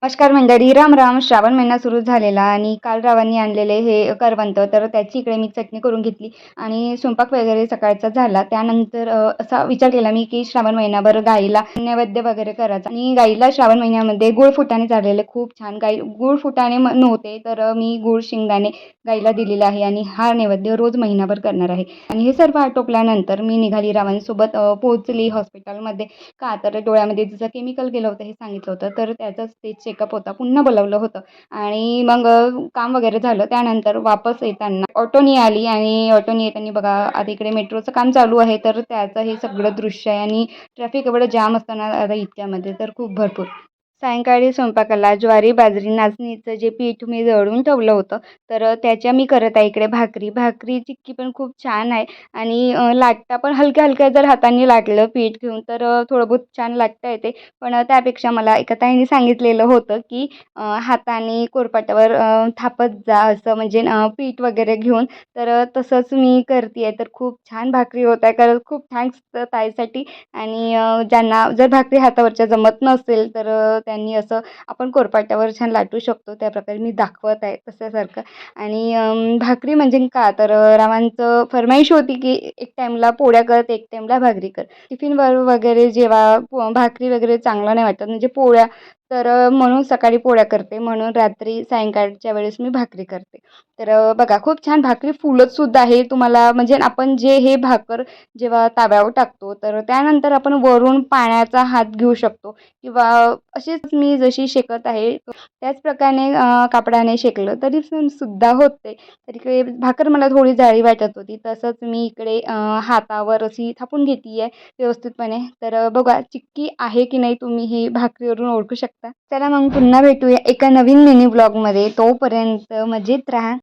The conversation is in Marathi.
नमस्कार मंडळी, राम राम. श्रावण महिना सुरू झालेला आणि काल रावांनी आणलेले हे करवंत, तर त्याची इकडे मी चटणी करून घेतली आणि स्वयंपाक वगैरे सकाळचा झाला. त्यानंतर असा विचार केला मी की श्रावण महिनाभर गाईला नैवेद्य वगैरे करायचा आणि गाईला श्रावण महिन्यामध्ये गुळ फुटाणे झालेले खूप छान. गाई गुळ फुटाणे नव्हते, तर मी गुळ शेंगदाणे गाईला दिलेला आहे आणि हा नैवेद्य रोज महिनाभर करणार आहे. आणि हे सर्व आटोपल्यानंतर मी निघाली रावांसोबत. पोहोचली हॉस्पिटलमध्ये. का तर डोळ्यामध्ये तिचं केमिकल गेलं होतं हे सांगितलं होतं, तर त्याचंच ते चेकअप होता, पुन्हा बोलावलं होतं. आणि मग काम वगैरे झालं. त्यानंतर वापस येताना ऑटोनी आली आणि ऑटोनी येताना बघा आता इकडे मेट्रोचं काम चालू आहे, तर त्याचं हे सगळं दृश्य आहे आणि ट्रॅफिक एवढं जाम असताना आता इतक्यामध्ये तर खूप भरपूर. सायंकाळी स्वयंपाकाला ज्वारी बाजरी नाचणीचं जे पीठ मी दळून ठेवलं होतं, तर त्याच्या मी करत आहे इकडे भाकरी. भाकरी चिक्की पण खूप छान आहे आणि लाटता पण हलक्या-हलक्या जर हातांनी लाटलं पीठ घेऊन, तर थोडं बहुत छान लाटता येते. पण त्यापेक्षा मला एका ताईंनी सांगितलेलं होतं, की हाताने कोरपाटावर थापत जा असं, म्हणजे पीठ वगैरे घेऊन. तर तसंच मी करते आहे. तर खूप छान भाकरी होत आहे. खरंच खूप थँक्स ताईसाठी. आणि ज्यांना जर भाकरी हातावरच्या जमत नसेल, तर त्यांनी असं आपण कोरपाट्यावर छान लाटू शकतो. त्याप्रकारे मी दाखवत आहे तशासारखं. आणि भाकरी म्हणजे का तर रावांचं फर्माईश होती, की एक टाईमला पोळ्या कर, एक टाईमला भाकरी कर. टिफिनवर वगैरे जेव्हा भाकरी वगैरे चांगलं नाही वाटत, म्हणजे पोळ्या, तर म्हणून सकाळी पोळ्या करते, म्हणून रात्री सायंकाळच्या वेळेस मी भाकरी करते. तर बघा खूप छान भाकरी फुलत सुद्धा आहे. तुम्हाला म्हणजे आपण जे हे भाकर जेव्हा तव्यावर टाकतो, तर त्यानंतर आपण वरून पाण्याचा हात घेऊ शकतो किंवा अशीच मी जशी शेकत आहे त्याच प्रकारे कापडाने शेकलं तरी पण सुद्धा होते. तर इकडे भाकर मला थोडी जाडी वाटत होती, तसंच मी इकडे हातावर अशी थापून घेते आहे व्यवस्थितपणे. तर बघा चिक्की आहे की नाही तुम्ही ही भाकरीवरून ओळखू शकता. चला मग पुन्हा भेटूया एका नवीन मिनी ब्लॉगमध्ये. तोपर्यंत मजेत राहा.